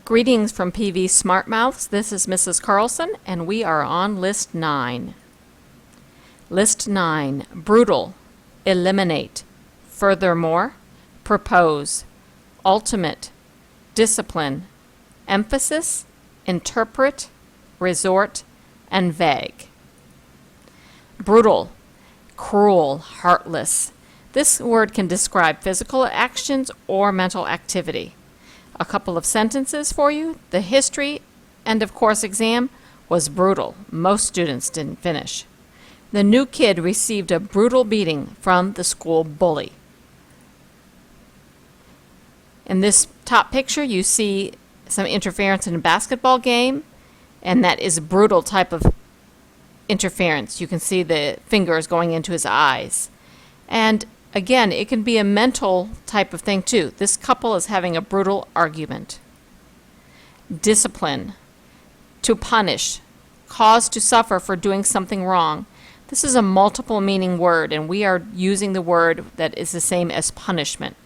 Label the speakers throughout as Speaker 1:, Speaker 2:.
Speaker 1: Greetings from PV Smart Mouths. This is Mrs. Carlson, and we are on List 9. List 9. Brutal, eliminate, furthermore, propose, ultimate, discipline, emphasis, interpret, resort, and vague. Brutal, cruel, heartless. This word can describe physical actions or mental activity. A couple of sentences for you. The history end of course exam was brutal. Most students didn't finish. The new kid received a brutal beating from the school bully. In this top picture, you see some interference in a basketball game, and that is a brutal type of interference. You can see the fingers going into his eyes. And again, it can be a mental type of thing too. This couple is having a brutal argument. Discipline, to punish, cause to suffer for doing something wrong. This is a multiple meaning word, and we are using the word that is the same as punishment.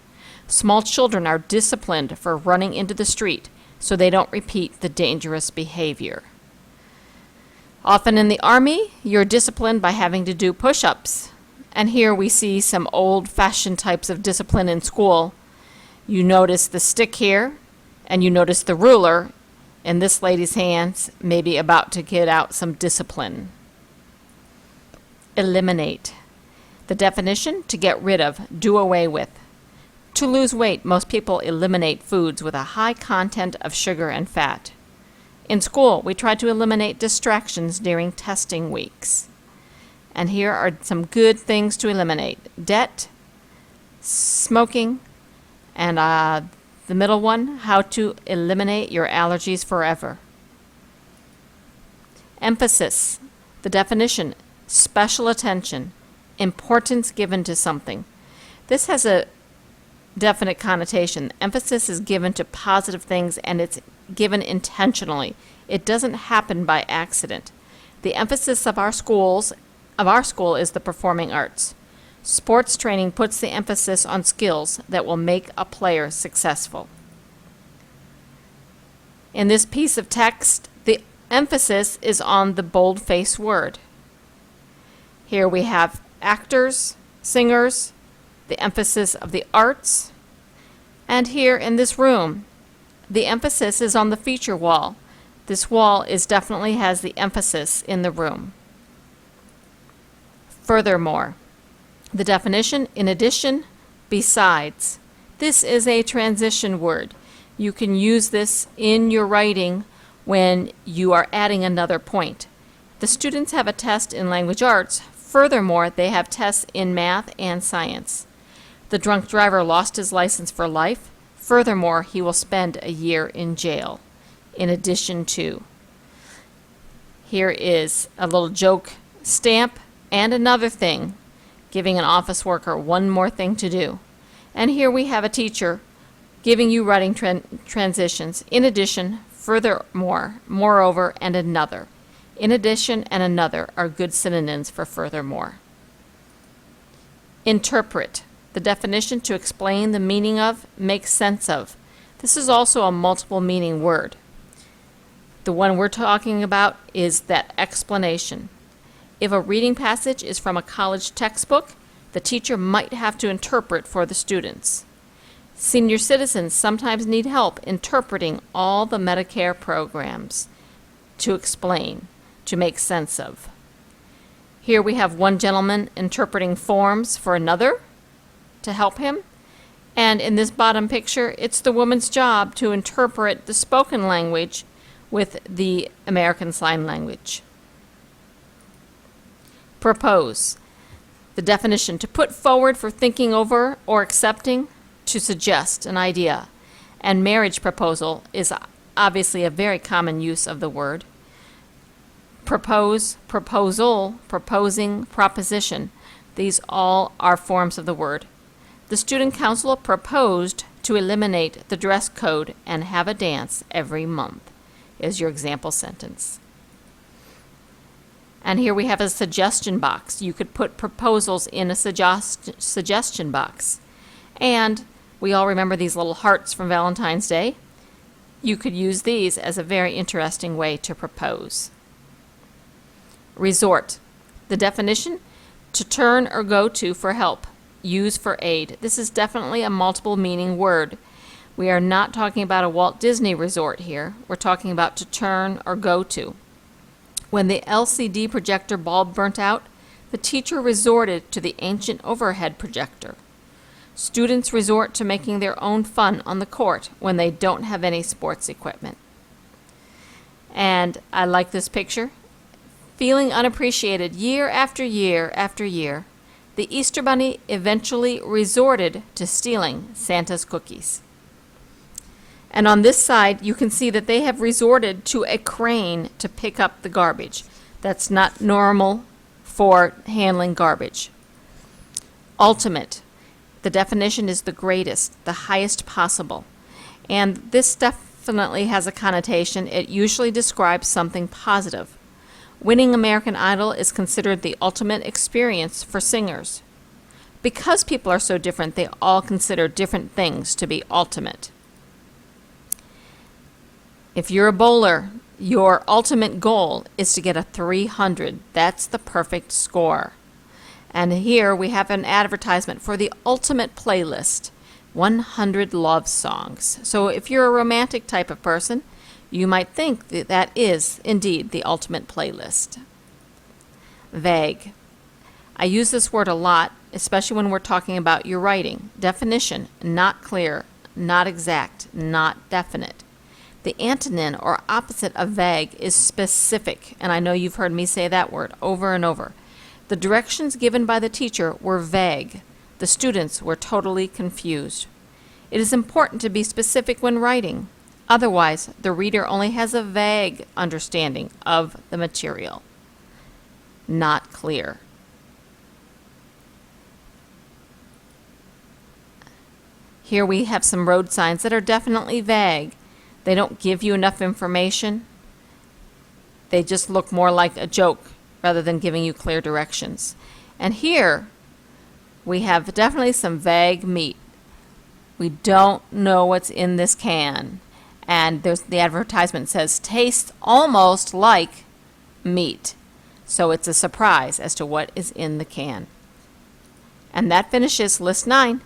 Speaker 1: Small children are disciplined for running into the street so they don't repeat the dangerous behavior. Often in the Army, you're disciplined by having to do push-ups. And here we see some old-fashioned types of discipline in school. You notice the stick here, and you notice the ruler in this lady's hands, maybe about to get out some discipline. Eliminate. The definition, to get rid of, do away with. To lose weight, most people eliminate foods with a high content of sugar and fat. In school, we try to eliminate distractions during testing weeks. And here are some good things to eliminate. Debt, smoking, and the middle one, how to eliminate your allergies forever. Emphasis. The definition, special attention, importance given to something. This has a definite connotation. Emphasis is given to positive things, and it's given intentionally. It doesn't happen by accident. The emphasis of our school is the performing arts. Sports training puts the emphasis on skills that will make a player successful. In this piece of text, the emphasis is on the boldface word. Here we have actors, singers, the emphasis of the arts, and here in this room, the emphasis is on the feature wall. This wall definitely has the emphasis in the room. Furthermore, the definition, in addition, besides. This is a transition word. You can use this in your writing when you are adding another point. The students have a test in language arts. Furthermore, they have tests in math and science. The drunk driver lost his license for life. Furthermore, he will spend a year in jail. In addition to. Here is a little joke stamp. And another thing, giving an office worker one more thing to do. And here we have a teacher giving you writing transitions. In addition, furthermore, moreover, and another. In addition and another are good synonyms for furthermore. Interpret. The definition, to explain the meaning of, make sense of. This is also a multiple meaning word. The one we're talking about is that explanation. If a reading passage is from a college textbook, the teacher might have to interpret for the students. Senior citizens sometimes need help interpreting all the Medicare programs to explain, to make sense of. Here we have one gentleman interpreting forms for another to help him. And in this bottom picture, it's the woman's job to interpret the spoken language with the American Sign Language. Propose. The definition, to put forward for thinking over or accepting, to suggest an idea. And marriage proposal is obviously a very common use of the word. Propose, proposal, proposing, proposition. These all are forms of the word. The student council proposed to eliminate the dress code and have a dance every month, is your example sentence. And here we have a suggestion box. You could put proposals in a suggestion box. And we all remember these little hearts from Valentine's Day. You could use these as a very interesting way to propose. Resort. The definition: to turn or go to for help, use for aid. This is definitely a multiple meaning word. We are not talking about a Walt Disney resort here. We're talking about to turn or go to. When the LCD projector bulb burnt out, the teacher resorted to the ancient overhead projector. Students resort to making their own fun on the court when they don't have any sports equipment. And I like this picture. Feeling unappreciated year after year after year, the Easter Bunny eventually resorted to stealing Santa's cookies. And on this side, you can see that they have resorted to a crane to pick up the garbage. That's not normal for handling garbage. Ultimate. The definition is the greatest, the highest possible. And this definitely has a connotation. It usually describes something positive. Winning American Idol is considered the ultimate experience for singers. Because people are so different, they all consider different things to be ultimate. If you're a bowler, your ultimate goal is to get a 300. That's the perfect score. And here we have an advertisement for the ultimate playlist, 100 love songs. So if you're a romantic type of person, you might think that that is indeed the ultimate playlist. Vague. I use this word a lot, especially when we're talking about your writing. Definition: not clear, not exact, not definite. The antonym or opposite of vague is specific, and I know you've heard me say that word over and over. The directions given by the teacher were vague. The students were totally confused. It is important to be specific when writing. Otherwise, the reader only has a vague understanding of the material. Not clear. Here we have some road signs that are definitely vague. They don't give you enough information. They just look more like a joke rather than giving you clear directions. And here we have definitely some vague meat. We don't know what's in this can. And the advertisement says, tastes almost like meat. So it's a surprise as to what is in the can. And that finishes List 9.